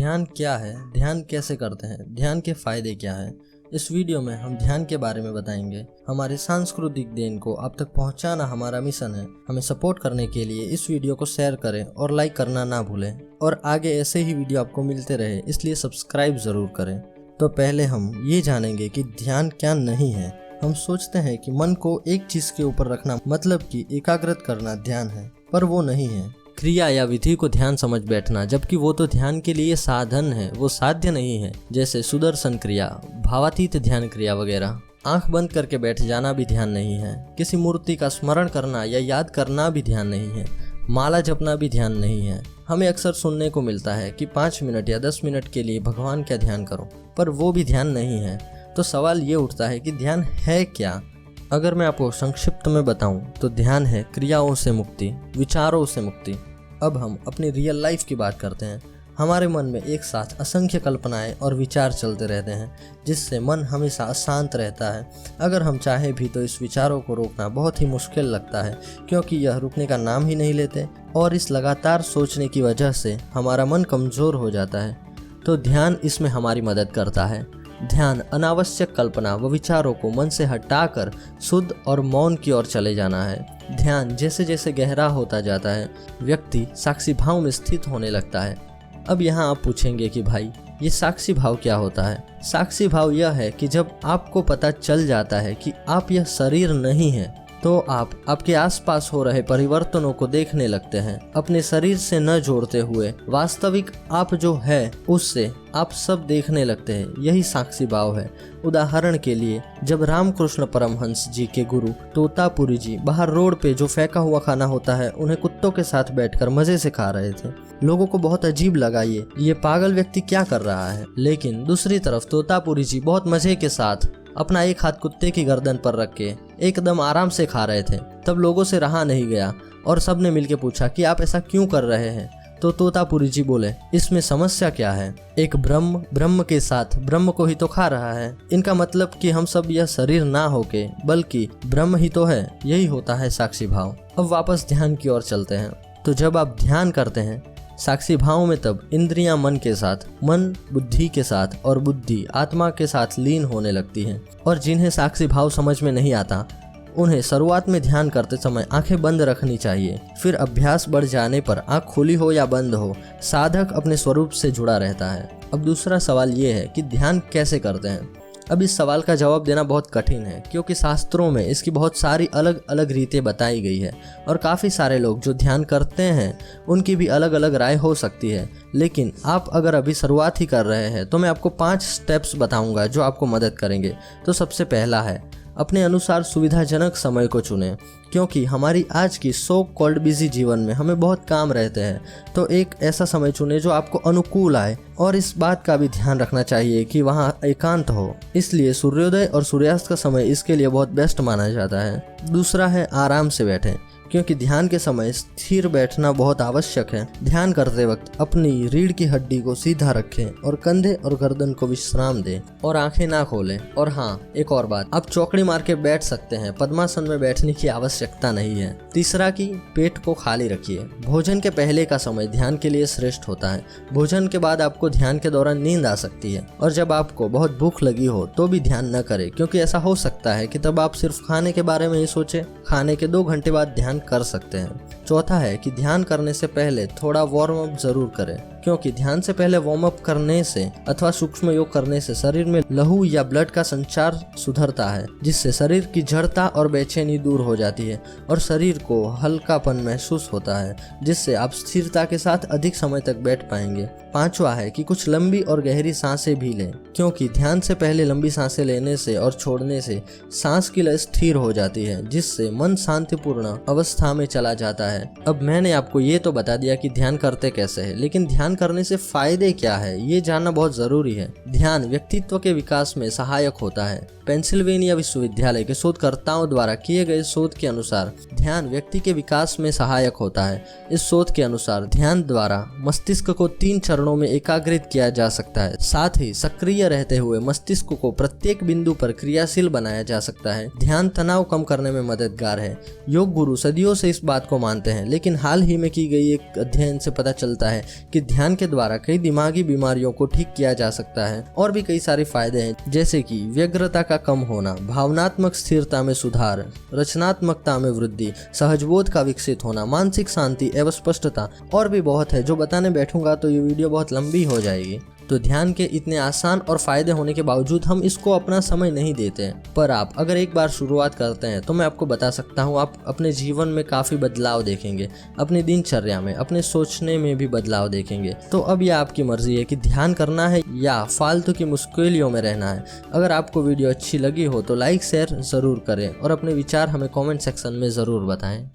ध्यान क्या है, ध्यान कैसे करते हैं, ध्यान के फायदे क्या हैं। इस वीडियो में हम ध्यान के बारे में बताएंगे। हमारे सांस्कृतिक देन को आप तक पहुंचाना हमारा मिशन है। हमें सपोर्ट करने के लिए इस वीडियो को शेयर करें और लाइक करना ना भूलें, और आगे ऐसे ही वीडियो आपको मिलते रहे, इसलिए सब्सक्राइब जरूर करें। तो पहले हम ये जानेंगे कि ध्यान क्या नहीं है। हम सोचते हैं कि मन को एक चीज के ऊपर रखना मतलब कि एकाग्रत करना ध्यान है, पर वो नहीं है। क्रिया या विधि को ध्यान समझ बैठना, जबकि वो तो ध्यान के लिए साधन है, वो साध्य नहीं है। जैसे सुदर्शन क्रिया, भावातीत ध्यान क्रिया वगैरह। आंख बंद करके बैठ जाना भी ध्यान नहीं है। किसी मूर्ति का स्मरण करना या याद करना भी ध्यान नहीं है। माला जपना भी ध्यान नहीं है। हमें अक्सर सुनने को मिलता है कि 5 मिनट या 10 मिनट के लिए भगवान का ध्यान करो, पर वो भी ध्यान नहीं है। तो सवाल ये उठता है कि ध्यान है क्या? अगर मैं आपको संक्षिप्त में बताऊं तो ध्यान है क्रियाओं से मुक्ति, विचारों से मुक्ति। अब हम अपनी रियल लाइफ की बात करते हैं। हमारे मन में एक साथ असंख्य कल्पनाएं और विचार चलते रहते हैं, जिससे मन हमेशा अशांत रहता है। अगर हम चाहें भी तो इस विचारों को रोकना बहुत ही मुश्किल लगता है, क्योंकि यह रुकने का नाम ही नहीं लेते, और इस लगातार सोचने की वजह से हमारा मन कमज़ोर हो जाता है। तो ध्यान इसमें हमारी मदद करता है। ध्यान अनावश्यक कल्पना व विचारों को मन से हटाकर शुद्ध और मौन की ओर चले जाना है। ध्यान जैसे जैसे गहरा होता जाता है, व्यक्ति साक्षी भाव में स्थित होने लगता है। अब यहाँ आप पूछेंगे कि भाई ये साक्षी भाव क्या होता है? साक्षी भाव यह है कि जब आपको पता चल जाता है कि आप यह शरीर नहीं है, तो आप आपके आसपास हो रहे परिवर्तनों को देखने लगते हैं, अपने शरीर से न जोड़ते हुए वास्तविक आप जो है उससे आप सब देखने लगते हैं। यही साक्षी भाव है। उदाहरण के लिए, जब रामकृष्ण परमहंस जी के गुरु तोतापुरी जी बाहर रोड पे जो फेंका हुआ खाना होता है उन्हें कुत्तों के साथ बैठकर मजे से खा रहे थे, लोगों को बहुत अजीब लगा, ये पागल व्यक्ति क्या कर रहा है। लेकिन दूसरी तरफ तोतापुरी जी बहुत मजे के साथ अपना एक हाथ कुत्ते की गर्दन पर रख के एकदम आराम से खा रहे थे। तब लोगों से रहा नहीं गया और सबने मिलकर पूछा कि आप ऐसा क्यों कर रहे हैं। तो तोतापुरी जी बोले, इसमें समस्या क्या है? एक ब्रह्म के साथ ब्रह्म को ही तो खा रहा है। इनका मतलब कि हम सब यह शरीर ना होके बल्कि ब्रह्म ही तो है। यही होता है साक्षी भाव। अब वापस ध्यान की ओर चलते हैं। तो जब आप ध्यान करते हैं साक्षी भाव में, तब इंद्रियां मन के साथ, मन बुद्धि के साथ और बुद्धि आत्मा के साथ लीन होने लगती हैं। और जिन्हें साक्षी भाव समझ में नहीं आता, उन्हें शुरुआत में ध्यान करते समय आंखें बंद रखनी चाहिए। फिर अभ्यास बढ़ जाने पर आंख खुली हो या बंद हो, साधक अपने स्वरूप से जुड़ा रहता है। अब दूसरा सवाल ये है कि ध्यान कैसे करते हैं। अब इस सवाल का जवाब देना बहुत कठिन है, क्योंकि शास्त्रों में इसकी बहुत सारी अलग अलग रीतें बताई गई है, और काफ़ी सारे लोग जो ध्यान करते हैं उनकी भी अलग अलग राय हो सकती है। लेकिन आप अगर अभी शुरुआत ही कर रहे हैं तो मैं आपको 5 स्टेप्स बताऊंगा जो आपको मदद करेंगे। तो सबसे पहला है, अपने अनुसार सुविधाजनक समय को चुनें, क्योंकि हमारी आज की सो कॉल्ड बिजी जीवन में हमें बहुत काम रहते हैं। तो एक ऐसा समय चुनें जो आपको अनुकूल आए, और इस बात का भी ध्यान रखना चाहिए कि वहाँ एकांत हो। इसलिए सूर्योदय और सूर्यास्त का समय इसके लिए बहुत बेस्ट माना जाता है। दूसरा है, आराम से बैठें, क्योंकि ध्यान के समय स्थिर बैठना बहुत आवश्यक है। ध्यान करते वक्त अपनी रीढ़ की हड्डी को सीधा रखें और कंधे और गर्दन को विश्राम दें और आंखें ना खोलें। और हाँ, एक और बात, आप चौकड़ी मार के बैठ सकते हैं, पद्मासन में बैठने की आवश्यकता नहीं है। तीसरा कि पेट को खाली रखिए। भोजन के पहले का समय ध्यान के लिए श्रेष्ठ होता है। भोजन के बाद आपको ध्यान के दौरान नींद आ सकती है, और जब आपको बहुत भूख लगी हो तो भी ध्यान न करें, क्योंकि ऐसा हो सकता है कि तब आप सिर्फ खाने के बारे में ही सोचें। खाने के 2 घंटे बाद ध्यान कर सकते हैं। चौथा है कि ध्यान करने से पहले थोड़ा वार्म अप जरूर करें, क्योंकि ध्यान से पहले वार्म अप करने से अथवा सूक्ष्म योग करने से शरीर में लहू या ब्लड का संचार सुधरता है, जिससे शरीर की जड़ता और बेचैनी दूर हो जाती है और शरीर को हल्कापन महसूस होता है, जिससे आप स्थिरता के साथ अधिक समय तक बैठ पाएंगे। पांचवा है कि कुछ लंबी और गहरी सांसें भी लें, क्योंकि ध्यान से पहले लंबी सांसें लेने से और छोड़ने से सांस की लय स्थिर हो जाती है, जिससे मन शांतिपूर्ण अवस्था में चला जाता है। अब मैंने आपको ये तो बता दिया कि ध्यान करते कैसे है, लेकिन ध्यान करने से फायदे क्या है ये जानना बहुत जरूरी है। ध्यान व्यक्तित्व के विकास में सहायक होता है। पेंसिल्वेनिया विश्वविद्यालय के शोधकर्ताओं द्वारा किए गए शोध के अनुसार ध्यान व्यक्ति के विकास में सहायक होता है। इस शोध के अनुसार ध्यान द्वारा मस्तिष्क को 3 चरणों में एकाग्रित किया जा सकता है। साथ ही सक्रिय रहते हुए मस्तिष्क को प्रत्येक बिंदु पर क्रियाशील बनाया जा सकता है। ध्यान तनाव कम करने में मददगार है। योग गुरु सदियों से इस बात को मानते हैं, लेकिन हाल ही में की गई एक अध्ययन से पता चलता है कि ध्यान ध्यान के द्वारा कई दिमागी बीमारियों को ठीक किया जा सकता है और भी कई सारे फायदे हैं, जैसे कि व्यग्रता का कम होना, भावनात्मक स्थिरता में सुधार, रचनात्मकता में वृद्धि, सहजबोध का विकसित होना, मानसिक शांति एवं स्पष्टता और भी बहुत है। जो बताने बैठूंगा तो ये वीडियो बहुत लंबी हो जाएगी। तो ध्यान के इतने आसान और फायदे होने के बावजूद हम इसको अपना समय नहीं देते हैं। पर आप अगर एक बार शुरुआत करते हैं तो मैं आपको बता सकता हूँ, आप अपने जीवन में काफ़ी बदलाव देखेंगे, अपनी दिनचर्या में, अपने सोचने में भी बदलाव देखेंगे। तो अब यह आपकी मर्जी है कि ध्यान करना है या फालतू की मुश्किलों में रहना है। अगर आपको वीडियो अच्छी लगी हो तो लाइक शेयर ज़रूर करें और अपने विचार हमें कॉमेंट सेक्शन में ज़रूर बताएं।